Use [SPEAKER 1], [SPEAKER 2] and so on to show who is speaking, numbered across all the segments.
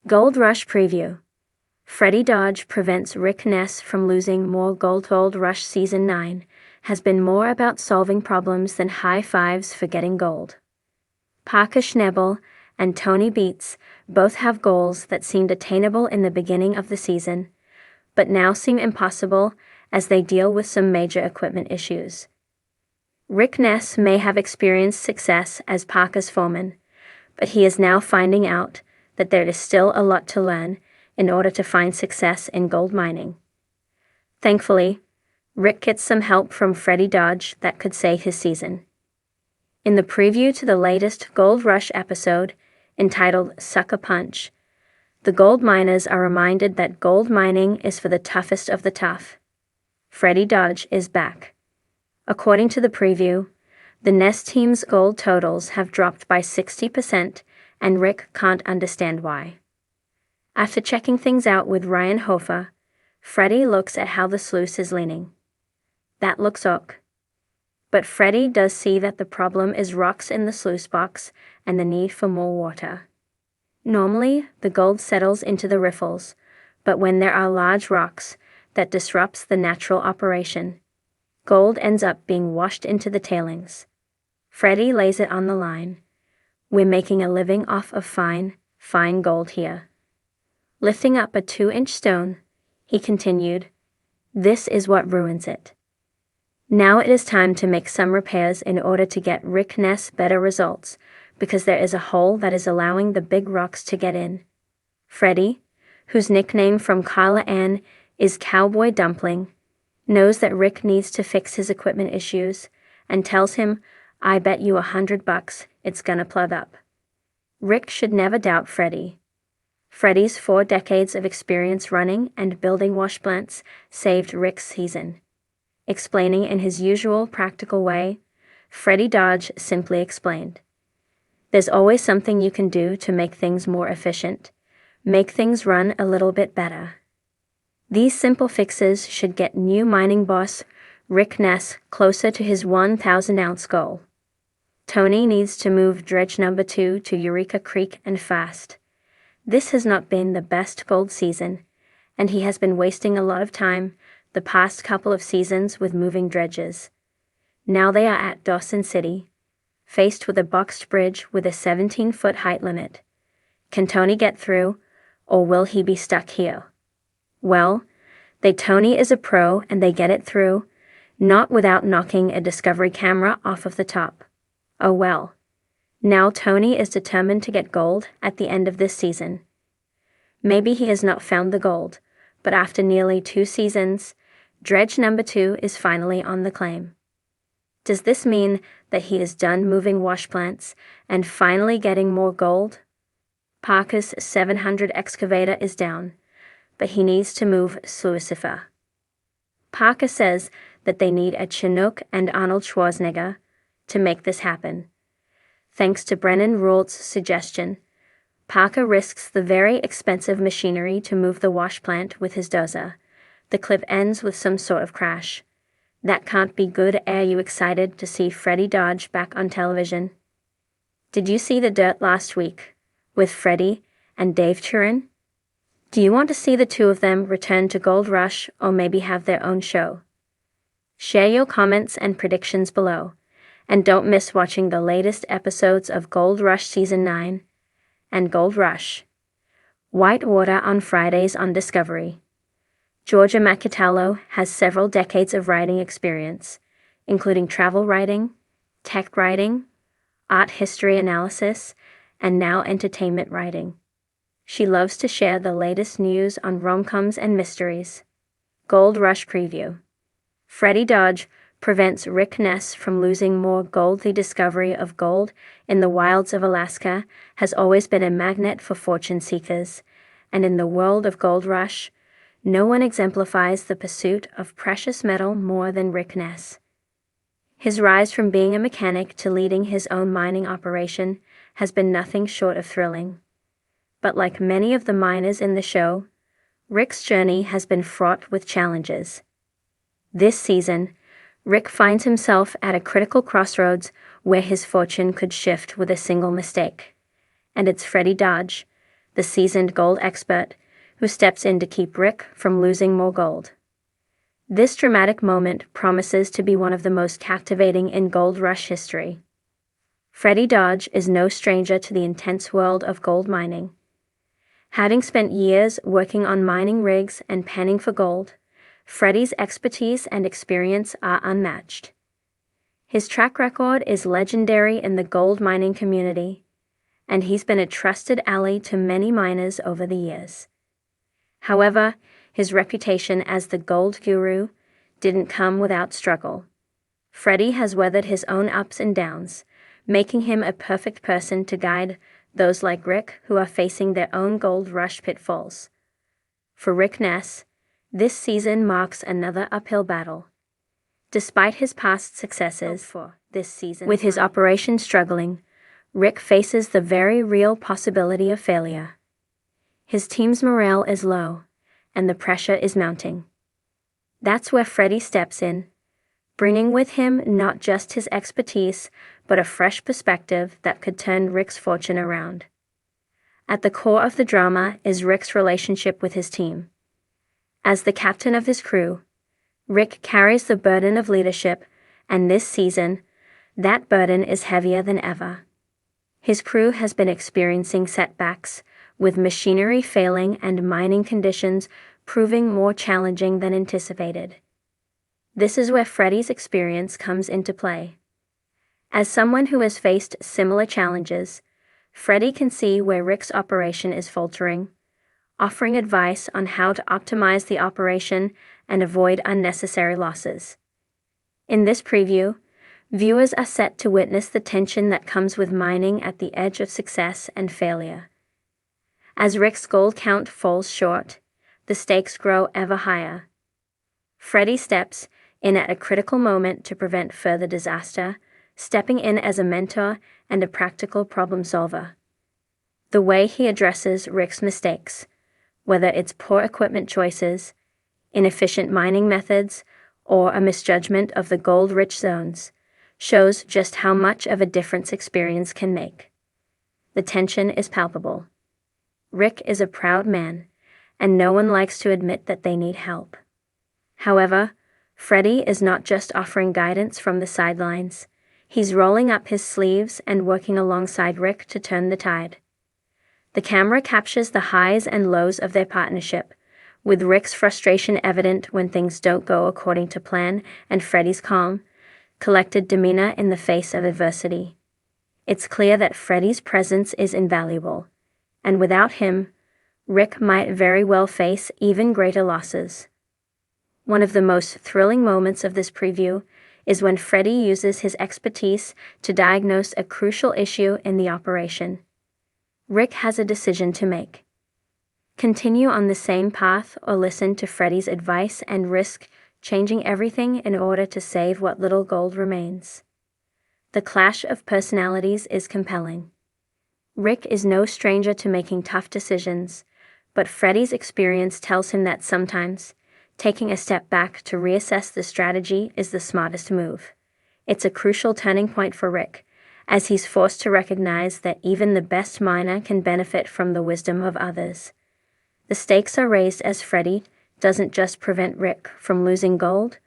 [SPEAKER 1] Gold Rush Preview. Freddy Dodge prevents Rick Ness from losing more gold. Gold Rush Season 9 has been more about solving problems than high fives for getting gold. Parker Schnebel and Tony Beets both have goals that seemed attainable in the beginning of the season, but now seem impossible as they deal with some major equipment issues. Rick Ness may have experienced success as Parker's foreman, but he is now finding out that there is still a lot to learn in order to find success in gold mining. Thankfully, Rick gets some help from Freddy Dodge that could save his season. In the preview to the latest Gold Rush episode, entitled Sucker Punch, the gold miners are reminded that gold mining is for the toughest of the tough. Freddy Dodge is back. According to the preview, the Ness team's gold totals have dropped by 60%, and Rick can't understand why. After checking things out with Ryan Hofer, Freddy looks at how the sluice is leaning. That looks ok. But Freddy does see that the problem is rocks in the sluice box and the need for more water. Normally, the gold settles into the riffles, but when there are large rocks, that disrupts the natural operation. Gold ends up being washed into the tailings. Freddy lays it on the line. We're making a living off of fine gold here. Lifting up a 2-inch stone, he continued, "This is what ruins it. Now it is time to make some repairs in order to get Rick Ness better results, because there is a hole that is allowing the big rocks to get in." Freddy, whose nickname from Carla Ann is Cowboy Dumpling, knows that Rick needs to fix his equipment issues, and tells him, "I bet you $100 it's gonna plug up." Rick should never doubt Freddy. Freddy's 4 decades of experience running and building wash plants saved Rick's season. Explaining in his usual practical way, Freddy Dodge simply explained, "There's always something you can do to make things more efficient, make things run a little bit better." These simple fixes should get new mining boss Rick Ness closer to his 1,000-ounce goal. Tony needs to move dredge number 2 to Eureka Creek and fast. This has not been the best gold season, and he has been wasting a lot of time the past couple of seasons with moving dredges. Now they are at Dawson City, faced with a boxed bridge with a 17-foot height limit. Can Tony get through, or will he be stuck here? Well, Tony is a pro and they get it through, not without knocking a Discovery camera off of the top. Oh well. Now Tony is determined to get gold at the end of this season. Maybe he has not found the gold, but after nearly 2 seasons, dredge number 2 is finally on the claim. Does this mean that he is done moving wash plants and finally getting more gold? Parker's 700 excavator is down, but he needs to move Sluicifer. Parker says that they need a Chinook and Arnold Schwarzenegger to make this happen. Thanks to Brennan Rould's suggestion, Parker risks the very expensive machinery to move the wash plant with his dozer. The clip ends with some sort of crash. That can't be good. Are you excited to see Freddy Dodge back on television? Did you see The Dirt last week with Freddy and Dave Turin? Do you want to see the two of them return to Gold Rush or maybe have their own show? Share your comments and predictions below, and don't miss watching the latest episodes of Gold Rush Season 9 and Gold Rush. Whitewater on Fridays on Discovery. Georgia Macatello has several decades of writing experience, including travel writing, tech writing, art history analysis, and now entertainment writing. She loves to share the latest news on rom-coms and mysteries. Gold Rush Preview. Freddy Dodge prevents Rick Ness from losing more gold. The discovery of gold in the wilds of Alaska has always been a magnet for fortune seekers, and in the world of Gold Rush, no one exemplifies the pursuit of precious metal more than Rick Ness. His rise from being a mechanic to leading his own mining operation has been nothing short of thrilling. But like many of the miners in the show, Rick's journey has been fraught with challenges. This season, Rick finds himself at a critical crossroads where his fortune could shift with a single mistake. And it's Freddy Dodge, the seasoned gold expert, who steps in to keep Rick from losing more gold. This dramatic moment promises to be one of the most captivating in Gold Rush history. Freddy Dodge is no stranger to the intense world of gold mining. Having spent years working on mining rigs and panning for gold, Freddy's expertise and experience are unmatched. His track record is legendary in the gold mining community, and he's been a trusted ally to many miners over the years. However, his reputation as the gold guru didn't come without struggle. Freddy has weathered his own ups and downs, making him a perfect person to guide those like Rick who are facing their own gold rush pitfalls. For Rick Ness, this season marks another uphill battle. Despite his past successes with his operation struggling, Rick faces the very real possibility of failure. His team's morale is low, and the pressure is mounting. That's where Freddy steps in, bringing with him not just his expertise, but a fresh perspective that could turn Rick's fortune around. At the core of the drama is Rick's relationship with his team. As the captain of his crew, Rick carries the burden of leadership, and this season, that burden is heavier than ever. His crew has been experiencing setbacks, with machinery failing and mining conditions proving more challenging than anticipated. This is where Freddy's experience comes into play. As someone who has faced similar challenges, Freddy can see where Rick's operation is faltering, offering advice on how to optimize the operation and avoid unnecessary losses. In this preview, viewers are set to witness the tension that comes with mining at the edge of success and failure. As Rick's gold count falls short, the stakes grow ever higher. Freddy steps in at a critical moment to prevent further disaster, stepping in as a mentor and a practical problem solver. The way he addresses Rick's mistakes, whether it's poor equipment choices, inefficient mining methods, or a misjudgment of the gold-rich zones, shows just how much of a difference experience can make. The tension is palpable. Rick is a proud man, and no one likes to admit that they need help. However, Freddy is not just offering guidance from the sidelines. He's rolling up his sleeves and working alongside Rick to turn the tide. The camera captures the highs and lows of their partnership, with Rick's frustration evident when things don't go according to plan and Freddy's calm, collected demeanor in the face of adversity. It's clear that Freddy's presence is invaluable, and without him, Rick might very well face even greater losses. One of the most thrilling moments of this preview is when Freddy uses his expertise to diagnose a crucial issue in the operation. Rick has a decision to make. Continue on the same path or listen to Freddy's advice and risk changing everything in order to save what little gold remains. The clash of personalities is compelling. Rick is no stranger to making tough decisions, but Freddy's experience tells him that sometimes, taking a step back to reassess the strategy is the smartest move. It's a crucial turning point for Rick, as he's forced to recognize that even the best miner can benefit from the wisdom of others. The stakes are raised as Freddy doesn't just prevent Rick from losing gold,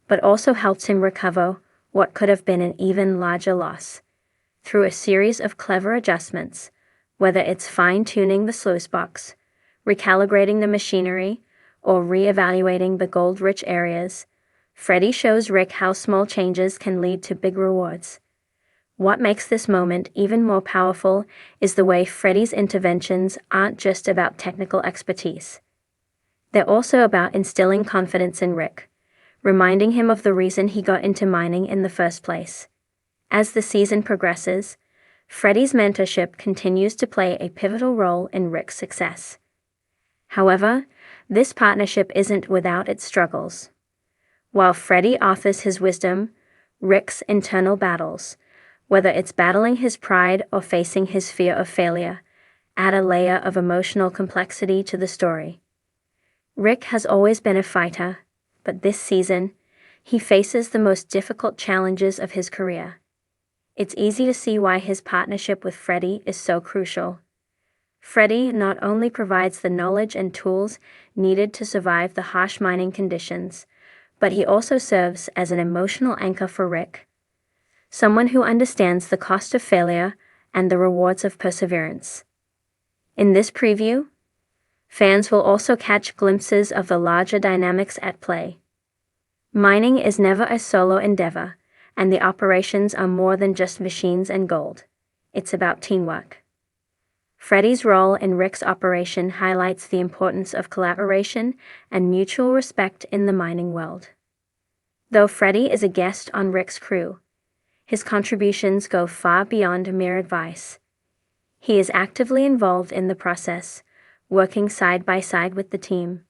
[SPEAKER 1] but also helps him recover what could have been an even larger loss. Through a series of clever adjustments, whether it's fine-tuning the sluice box, recalibrating the machinery, or re-evaluating the gold-rich areas, Freddy shows Rick how small changes can lead to big rewards. What makes this moment even more powerful is the way Freddy's interventions aren't just about technical expertise. They're also about instilling confidence in Rick, reminding him of the reason he got into mining in the first place. As the season progresses, Freddy's mentorship continues to play a pivotal role in Rick's success. However, this partnership isn't without its struggles. While Freddy offers his wisdom, Rick's internal battles, whether it's battling his pride or facing his fear of failure, add a layer of emotional complexity to the story. Rick has always been a fighter, but this season, he faces the most difficult challenges of his career. It's easy to see why his partnership with Freddy is so crucial. Freddy not only provides the knowledge and tools needed to survive the harsh mining conditions, but he also serves as an emotional anchor for Rick, someone who understands the cost of failure and the rewards of perseverance. In this preview, fans will also catch glimpses of the larger dynamics at play. Mining is never a solo endeavor, and the operations are more than just machines and gold. It's about teamwork. Freddy's role in Rick's operation highlights the importance of collaboration and mutual respect in the mining world. Though Freddy is a guest on Rick's crew, his contributions go far beyond mere advice. He is actively involved in the process, working side by side with the team,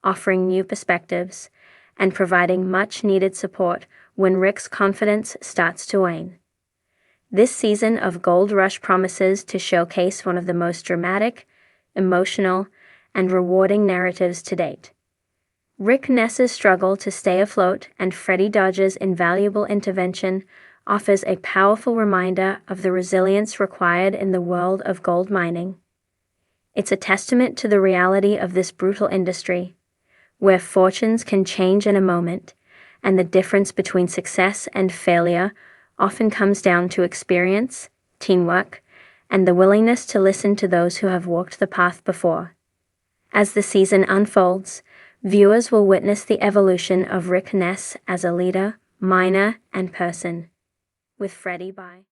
[SPEAKER 1] offering new perspectives, and providing much-needed support when Rick's confidence starts to wane. This season of Gold Rush promises to showcase one of the most dramatic, emotional, and rewarding narratives to date. Rick Ness's struggle to stay afloat and Freddy Dodge's invaluable intervention offers a powerful reminder of the resilience required in the world of gold mining. It's a testament to the reality of this brutal industry, where fortunes can change in a moment, and the difference between success and failure often comes down to experience, teamwork, and the willingness to listen to those who have walked the path before. As the season unfolds, viewers will witness the evolution of Rick Ness as a leader, miner, and person, with Freddy by